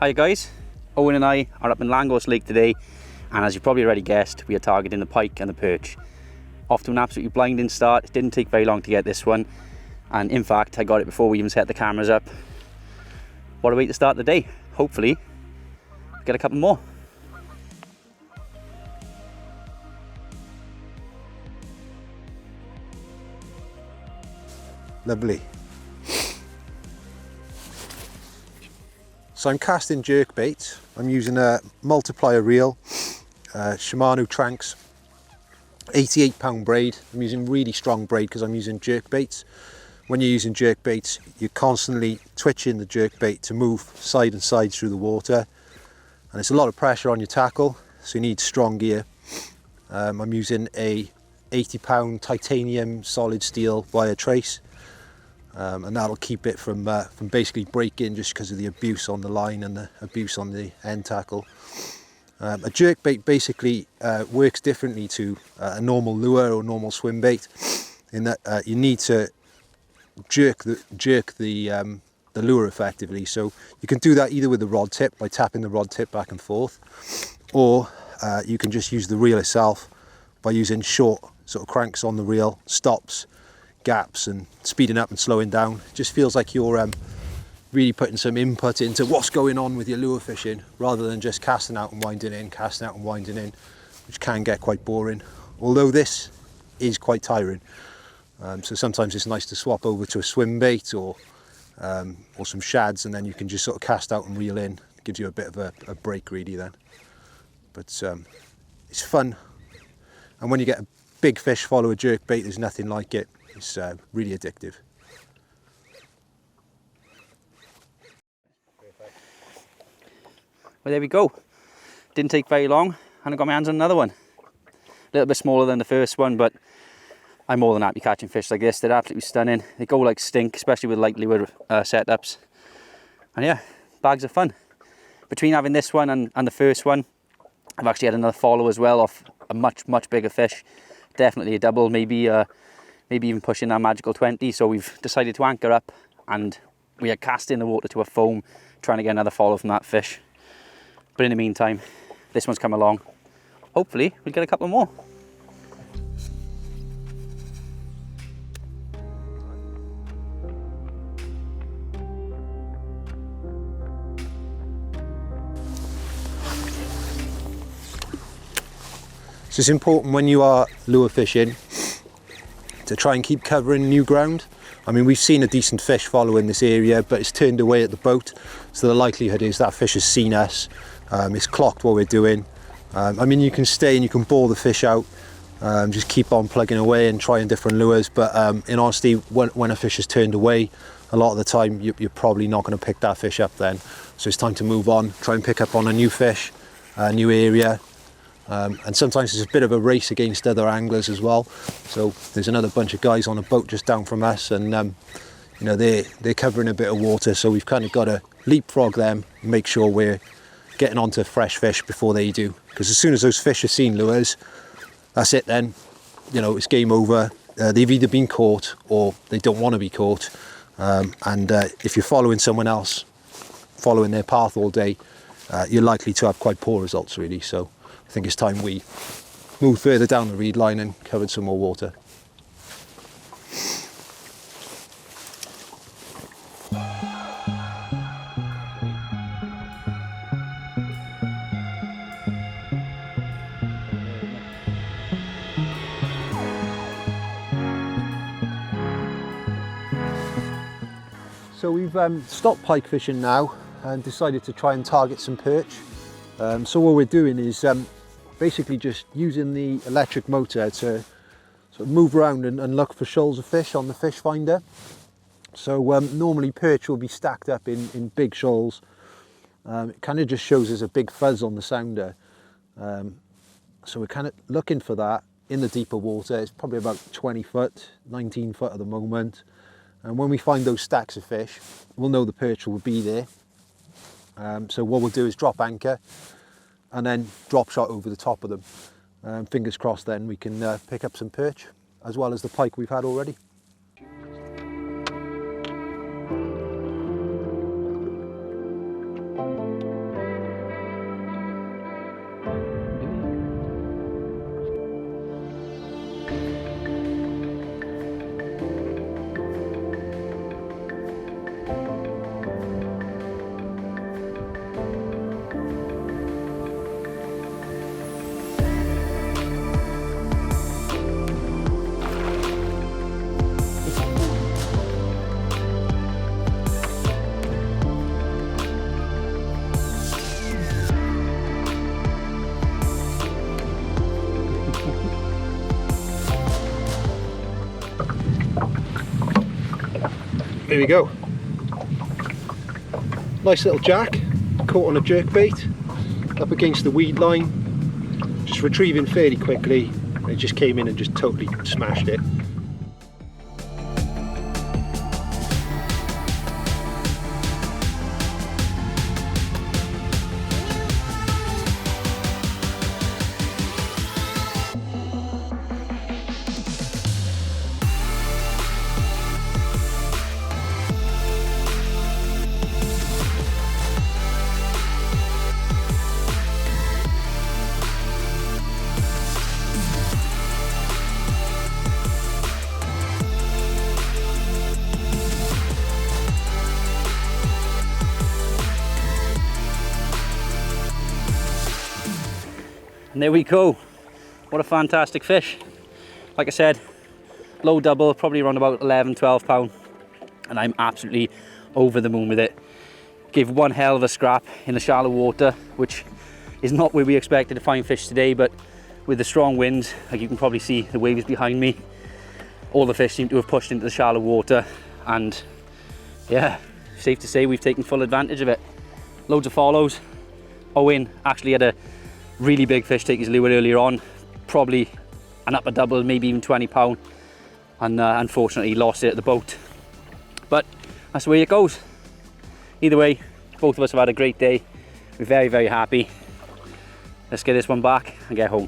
Hi guys, Owen and I are up in Llangorse Lake today, and as you probably already guessed, we are targeting the pike and the perch. Off to an absolutely blinding start. It didn't take very long to get this one, and in fact I got it before we even set the cameras up. What a way to start the day. Hopefully get a couple more. Lovely. So I'm casting jerk bait. I'm using a multiplier reel, Shimano Tranks, 88-pound braid. I'm using really strong braid because I'm using jerk baits. When you're using jerk baits, you're constantly twitching the jerk bait to move side and side through the water, and it's a lot of pressure on your tackle, so you need strong gear. I'm using a 80-pound titanium solid steel wire trace. And that'll keep it from basically breaking just because of the abuse on the line and the abuse on the end tackle. A jerkbait basically works differently to a normal lure or normal swim bait, in that you need to jerk the lure effectively. So you can do that either with the rod tip by tapping the rod tip back and forth, or you can just use the reel itself by using short sort of cranks on the reel, stops, gaps, and speeding up and slowing down. It just feels like you're really putting some input into what's going on with your lure fishing, rather than just casting out and winding in, casting out and winding in, which can get quite boring, although this is quite tiring. So sometimes it's nice to swap over to a swim bait or some shads, and then you can just sort of cast out and reel in. It gives you a bit of a break really then. But it's fun, and when you get a big fish follow a jerk bait, there's nothing like it. It's really addictive. Well, there we go. Didn't take very long, and I got my hands on another one. A little bit smaller than the first one, but I'm more than happy catching fish like this. They're absolutely stunning. They go like stink, especially with light lure setups. And yeah, bags of fun. Between having this one and the first one, I've actually had another follow as well off a much bigger fish. Definitely a double, maybe even pushing that magical 20. So we've decided to anchor up, and we are casting the water to a foam, trying to get another follow from that fish. But in the meantime, this one's come along. Hopefully we'll get a couple more. So it's important when you are lure fishing to try and keep covering new ground. I mean, we've seen a decent fish follow in this area, but it's turned away at the boat, so the likelihood is that fish has seen us. It's clocked what we're doing. I mean, you can stay and you can bore the fish out, just keep on plugging away and trying different lures, but in honesty, when a fish has turned away, a lot of the time you're probably not going to pick that fish up then. So it's time to move on, try and pick up on a new fish, a new area. And sometimes it's a bit of a race against other anglers as well. So there's another bunch of guys on a boat just down from us, and you know, they're covering a bit of water, so we've kind of got to leapfrog them and make sure we're getting onto fresh fish before they do, because as soon as those fish have seen lures, that's it then. You know, it's game over. They've either been caught or they don't want to be caught, and if you're following someone else, following their path all day, you're likely to have quite poor results really. So I think it's time we moved further down the reed line and covered some more water. So we've stopped pike fishing now and decided to try and target some perch. So what we're doing is basically just using the electric motor to sort of move around and look for shoals of fish on the fish finder. So normally perch will be stacked up in big shoals. It kind of just shows us a big fuzz on the sounder. So we're kind of looking for that in the deeper water. It's probably about 20 foot, 19 foot at the moment. And when we find those stacks of fish, we'll know the perch will be there. So what we'll do is drop anchor and then drop shot over the top of them. Fingers crossed then we can pick up some perch as well as the pike we've had already. There we go. Nice little jack, caught on a jerkbait, up against the weed line, just retrieving fairly quickly. It just came in and just totally smashed it. And there we go. What a fantastic fish. Like I said, low double, probably around about 11, 12 pound. And I'm absolutely over the moon with it. Gave one hell of a scrap in the shallow water, which is not where we expected to find fish today, but with the strong winds, like you can probably see the waves behind me, all the fish seem to have pushed into the shallow water. And yeah, safe to say we've taken full advantage of it. Loads of follows. Owain actually had a really big fish take his lure earlier on, probably an upper double, maybe even 20 pound, and unfortunately lost it at the boat. But that's the way it goes. Either way, both of us have had a great day. We're very, very happy. Let's get this one back and get home.